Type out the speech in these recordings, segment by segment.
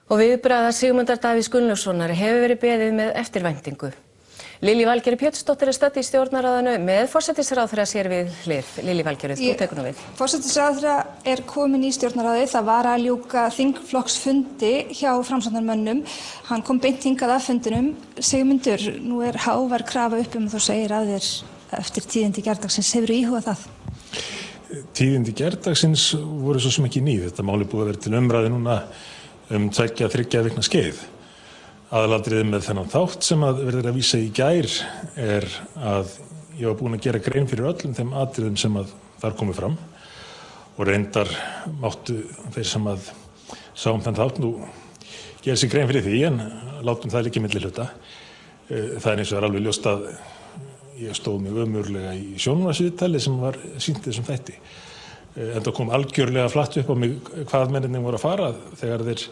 Og viðbragða Sigmundar Davíðs Gunnlaugssonar hefur verið beðið með eftirvæntingu. Lillý Valgerður Pétursdóttir stödd í stjórnarráðinu með forsætisráðherra sér við hlið. Lillý Valgerður, þú tekur nú við. Forsætisráðherra komin í stjórnarráðið. Það var að ljúka þingflokksfundi hjá framsóknarmönnum. Hann kom beint hingað af fundinum. Sigmundur, nú hávær krafa upp og þú segir að þér eftir tíðindi gærdagsins. Hefurðu íhugað það? Tíðindi gærdagsins voru svo sem ekki ný. Þetta máli búið að vera til umræðu núna 2-3 vikna skeið. Aðalatriðið með þennan þátt sem verður að vísa í gær að ég var búinn að gera grein fyrir öllum þeim atriðum sem þar komu fram og reyndar máttu þeir sem sáum þann þátt nú gera sér grein fyrir því en látum það liggja milli hluta. Það eins og alveg ljóst að ég stóð mig ömurlega í sjónvarpsviðtali sem var sýnt þessum þætti. En það kom algjörlega flatt upp á mig hvað mennirnir voru að fara þegar þeir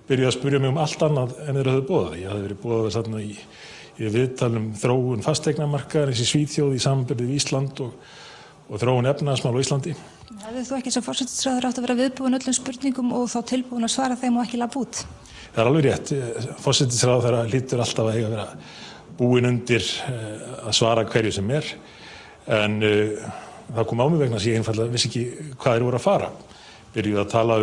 byrjuðu að spyrja mig allt annað en þeir höfðu boðað. Ég hafði verið boðaður þarna í viðtalum þróun fasteignamarkaðarins í Svíþjóð í samanburði við Ísland og þróun efnahagsmála á Íslandi. Hefðir þú ekki sem forsætisráðherra átt að vera viðbúin öllum spurningum og þá tilbúin að svara þeim og ekki labba út? Það alveg rétt. Forsætisráðherra hlýtur alltaf að eiga að vera búin undir að svara hverju sem en það kom á mig vegna þess að ég einfaldlega vissi ekki hvað þeir voru að fara. Byrjuðu að tala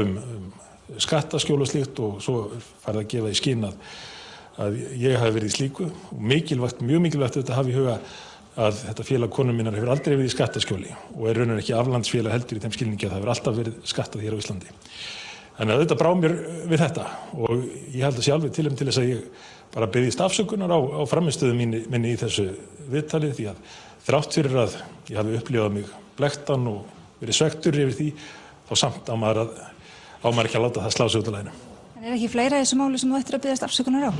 skattaskjól og slíkt og svo farið að gefa í skyn að ég hafi verið í slíku og mjög mikilvægt að hafa í huga að þetta félag konu minnar hefur aldrei verið í skattaskjóli og raunar ekki aflandsfélag heldur í þeim skilningi að það hefur alltaf verið skattað hér á Íslandi. Þannig að þetta brá mér við þetta og ég held að sé alveg til þess að ég bara beðist afsökunar á frammistöðu minni í þessu viðtali því að þrátt fyrir að ég hafi upplifað mig blekktan og verið svekktur yfir því þá samt á maður ekki að láta það slá sig út af laginu. En ekki fleira í þessu máli sem þú ættir að biðjast afsökunar á?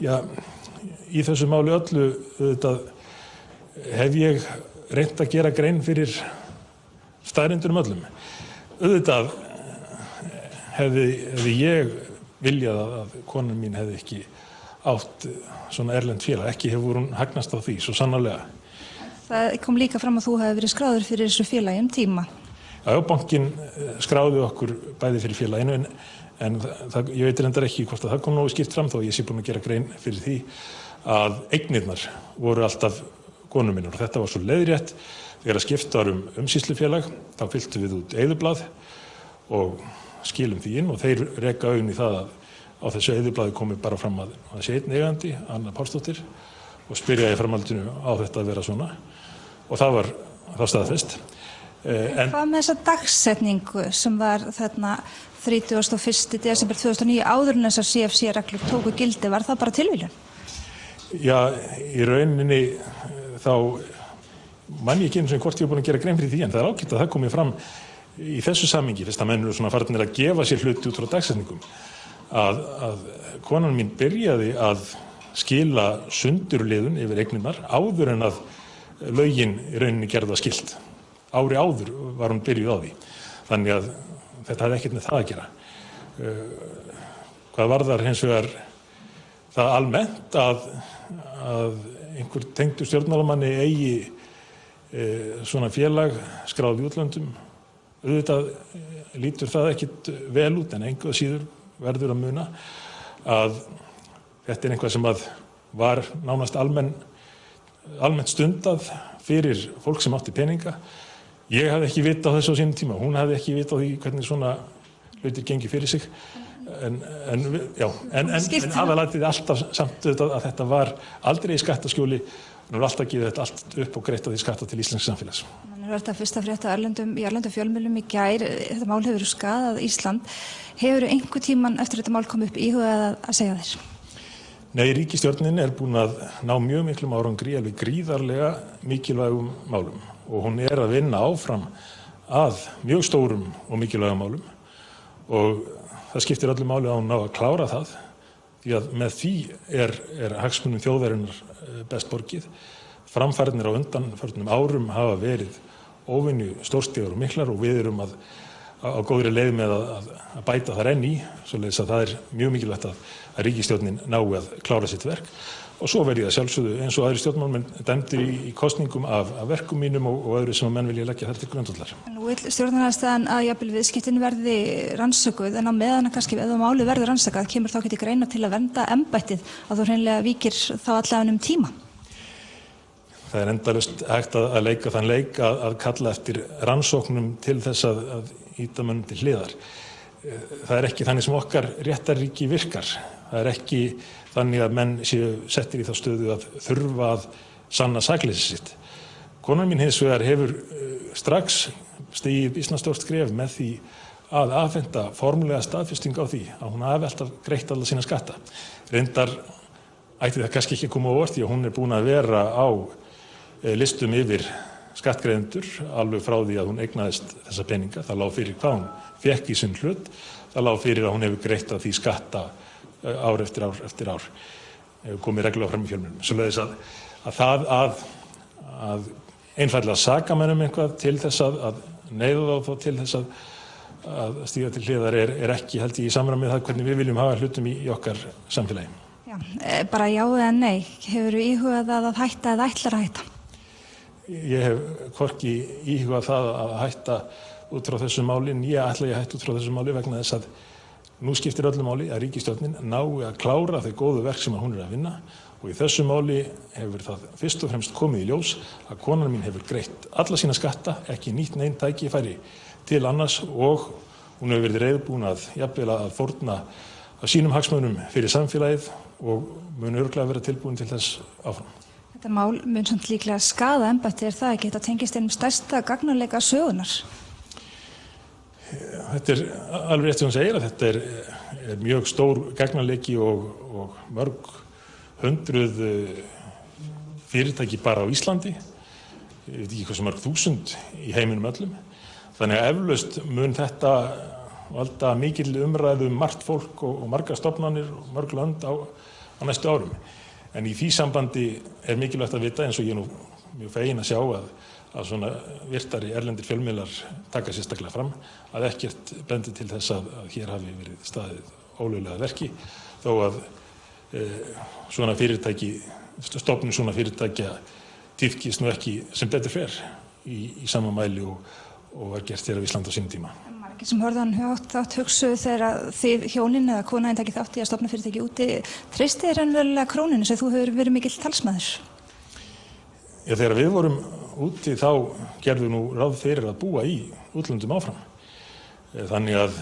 Já, í þessu máli öllu auðvitað hef ég reynt að gera grein fyrir staðreyndunum öllum. Auðvitað hefði ég viljað að konan mín hefði ekki átt svona erlend félag. Ekki hefur hún hagnast á því, svo sannarlega. Það kom líka fram að þú hefði verið skráður fyrir þessu félagi tíma. Já, bankinn skráði okkur bæði fyrir félaginu en ég veit reyndar ekki hvort að það kom nógu skýrt fram þó ég sé búinn að gera grein fyrir því að eignirnar voru alltaf konu minnar og þetta var svo leiðrétt þegar að skipt var umsýslufélag þá fylltum við út eyðublað og skilum því inn og þeir reka augun í það að á þessu eyðublaði komi bara fram að sé einn eigandi, Anna Pálsdóttir og spyrja í framhaldinu á þetta að vera svona og það var þá staðfest. Hvað með þessa dagsetningu sem var þarna 31. desember 2009 áður en þessar CFC-reglur tóku gildi, var það bara tilviljun? Já, í rauninni þá man ég ekki einu sem hvort ég er búinn að gera grein fyrir því en það er ágætt að það komi fram í þessu samhengi fyrst að menn eru svona farnir að gefa sér hluti út frá dagsetningum að konan mín byrjaði að skila sundurliðun yfir eignirnar áður en að lögin í rauninni gerði það skylt. Ári áður var hún byrjuð á því. Þannig að þetta hafði ekkert með það að gera. Hvað varðar hins vegar það almennt að einhver tengdur stjórnmálamanni eigi svona félag skráð í útlöndum, auðvitað lítur það ekkert vel út en engu að síður verður að muna að þetta er eitthvað sem var nánast almennt stundað fyrir fólk sem átti peninga. Ég hafði ekki vit á þessu á sínum tíma, hún hafði ekki vit á því hvernig svona hlutir gengi fyrir sig. En aðalatriðið alltaf samt að þetta var aldrei í skattaskjóli, en hún var alltaf gefið þetta allt upp og greitt á því skatta til íslensks samfélags. Nú er þetta fyrst að frétta í erlendum fjölmiðlum í gær, þetta mál hefur skaðað Ísland. Hefur einhver tíman eftir þetta mál komið upp íhugað að segja þér? Nei, ríkisstjórnin er búin að ná mjög miklum árangri, alveg gríðarlega mikilvægum málum og hún er að vinna áfram að mjög stórum og mikilvægum málum og það skiptir öllu máli að hún ná að klára það því að með því er hagsmunum þjóðarinnar best borgið. Framfarirnir á undanförnum árum hafa verið óvenju stórstígar og miklar og við erum á góðri leið með að bæta þar enn í, svoleiðis að það er mjög mikilvægt að ríkisstjórnin nái að klára sitt verk og svo verð ég að sjálfsögðu eins og aðrir stjórnmálamenn dæmdir í kosningum af verkum mínum og öðru sem að menn vilja leggja þar til grundvallar. Nú vill stjórnarandstaðan að jafnvel viðskiptin verði rannsökuð en á meðan kannski ef málið verður rannsakað kemur þá ekki greina til að vernda embættið að þú hreinlega víkir þá allavega tíma. Það er endalaust hægt að leika þann leik að kalla eftir rannsóknum til þess að ýta mönnum til hliðar. Það er ekki þannig sem okkar réttarríki virkar. Það er ekki þannig að menn séu settir í þá stöðu að þurfa að sanna sakleysi sitt. Konan mín hins vegar hefur strax stigið býsna stórt skref með því að afhenda formlega staðfesting á því að hún hafi alltaf greitt alla sína skatta. Reyndar ætti það kannski ekki að koma á óvart því að hún er búin að vera á listum yfir skattgreiðendur alveg frá því að hún eignaðist þessa peninga. Það lá fyrir hvað hún fékk í sinn hlut. Það lá fyrir að hún hefur greitt af því skatta ár eftir ár eftir ár. Hefur komið reglulega fram í fjölmiðlum. Svoleiðis að það að einfaldlega saka menn eitthvað til þess að neyða þá til þess að stíga til hliðar er ekki held ég í samræmi við það hvernig við viljum hafa hlutum í okkar samfélagi. Já, bara já eða nei. Hefurðu íhugað að hætta eða ætlar að hætta? Ég hef hvorki íhugað það að hætta út frá þessu máli, en ég ætla að hætta út frá þessu máli vegna þess að nú skiptir öllu máli að ríkisstjórnin nái að klára þau góðu verk sem hún er að vinna og í þessu máli hefur það fyrst og fremst komið í ljós að konan mín hefur greitt alla sína skatta, ekki nýtt nein tækifæri til annars og hún hefur verið reiðubúin að jafnvel að fórna af sínum hagsmunum fyrir samfélagið og mun örugglega vera tilbúin til þess áfram. Þetta mál mun samt líklega skaða embættið, það ekki? Þetta tengist einum stærsta gagnarleika sögunar. Þetta er alveg rétt sem hún segir að þetta er mjög stór gagnarleiki og mörg hundruð fyrirtæki bara á Íslandi. Ég veit ekki hversu mörg þúsund í heiminum öllum. Þannig að eflaust mun þetta valda mikil umræðu margt fólk og margar stofnanir og mörg lönd á næstu árum. En í því sambandi er mikilvægt að vita eins og ég nú mjög fegin að sjá að svona virtari erlendir fjölmiðlar taka sérstaklega fram að ekkert bendi til þess að hér hafi verið staðið ólöglega verki þó að svona fyrirtæki, stofnun svona fyrirtækja tíðkist nú ekki sem betur fer í sama mæli og var gert hér á Íslandi á sínum tíma. Margir sem hörðu hann þátt hugsuðu þegar þið hjónin eða konaðinn takið þátt í að stofna fyrirtæki úti, treystið þér raunverulega krónunni sem þú hefur verið mikill talsmaður? Já, þegar við vorum úti þá gerðum nú ráð fyrir að búa í útlöndum áfram. Þannig að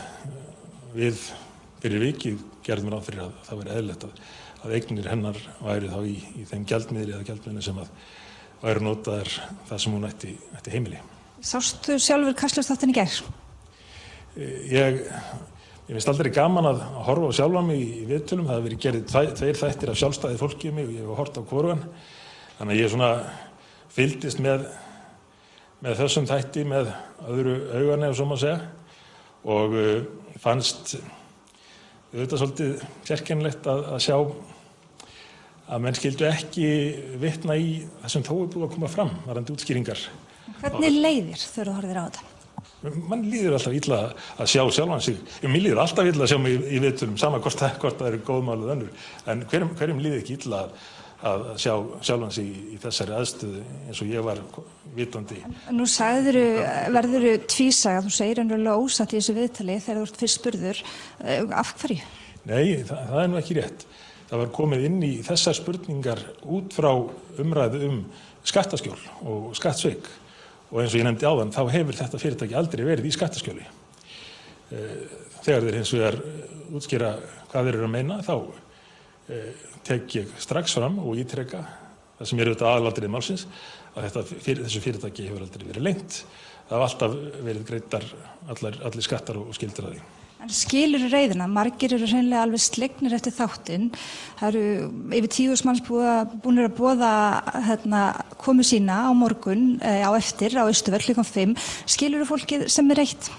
við fyrir vikið gerðum ráð fyrir að það væri eðlilegt að eignir hennar væri þá í þeim gjaldmiðli eða gjaldmiðli sem að væri notaðar það sem hún ætti heimili. Sástu sjálfur Kastljósþáttinn í gær? Ég finnst aldrei gaman að horfa á sjálfa mig í viðtölum. Það hefur verið gerðir tveir þættir af sjálfstæði fólki um mig og ég hef hort á hvorugan. Þannig að ég svona fylgdist með þessum þætti með öðru auganu ef svo má segja og fannst auðvitað svolítið sérkennilegt að sjá að menn skildu ekki vitna í það sem þó er búið að koma fram varðandi útskýringar. Hvernig leiðir þegar þú horfir á þetta? Man líður alltaf illa að sjá sjálfan sig. Mér líður alltaf illa að sjá mig í viðtölum, sama hvort það eru góð mál eða önnur. En hverjum líður ekki illa að sjá sjálfan sig í þessari aðstöðu eins og ég var vitandi. Nú verðurðu tvísaga, þú segir raunverulega ósatt í þessu viðtali þegar þú ert fyrst spurður. Af hverju? Nei, það er nú ekki rétt. Það var komið inn í þessar spurningar út frá umræðu skattaskjól og skattsvik. Og eins og ég nefndi áðan, þá hefur þetta fyrirtæki aldrei verið í skattaskjóli. Þegar þeir hins vegar útskýra hvað þeir eru að meina, þá tek ég strax fram og ítreka það sem er auðvitað aðalatriði málsins, að þessu fyrirtæki hefur aldrei verið leynt. Það hafa alltaf verið greiddar allir skattar og skyldur að því. En skilurðu reiðina? Margir eru hreinlega alveg slegnir eftir þáttinn. Það eru yfir 10.000 manns búnir að boða komu sína á morgun á eftir á Austurvöll klukkan 5. Skilurðu fólkið sem er reitt?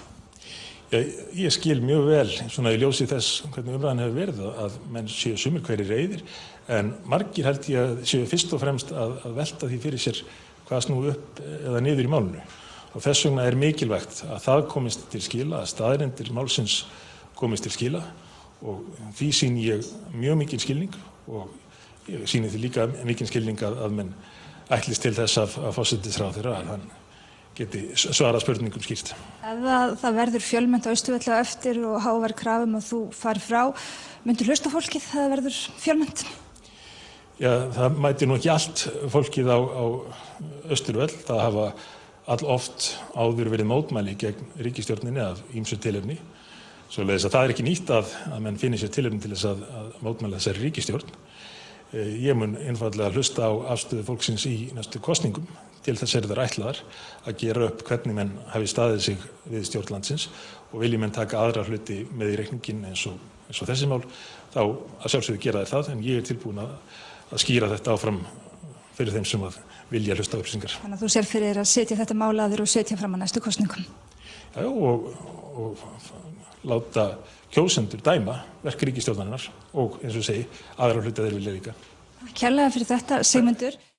Já, ég skil mjög vel svona í ljósi þess hvernig umræðan hefur verið að menn séu sumir hverjir reiðir en margir held ég að séu fyrst og fremst að velta því fyrir sér hvað snúi upp eða niður í málinu. Og þess vegna er mikilvægt að það komist til skila, að staðreyndir málsins komist til skila og því sýni ég mjög mikinn skilning og ég sýni því líka mikinn skilning að menn ætlist til þess af forsætisráðherra að hann geti svarað spurningum skýrt. Ef það verður fjölmennt á Austurvelli á eftir og hávær krafa að þú fari frá, myndir hlusta á fólkið þegar það verður fjölmennt? Já, það mætir nú ekki allt fólkið á Austurvöll. Það hafa alloft áður verið mótmæli gegn ríkisstjórninni af ýmsu tilefni. Svoleiðis að það er ekki nýtt að menn finni sér tilefni til þess að mótmæla þessari ríkisstjórn. Ég mun einfaldlega hlusta á afstöðu fólksins í næstu kosningum. Til þess það ætlaðar að gera upp hvernig menn hafi staðið sig við stjórn landsins og vilji menn taka aðra hluti með í reikninginn eins og þessi mál, þá að sjálfsögðu gera þeir það, en ég er tilbúin að skýra þetta áfram fyrir þeim sem að vilja hlusta á upplýsingar. Þannig að þú sér fyrir að setja þetta mál að þér og setja fram á næstu kosningum? Já, og láta kjósendur dæma verk ríkisstjórnarinnar og eins og segi, aðra hluti að þeir vilja líka. Kærlega fyrir þetta, Sigmundur.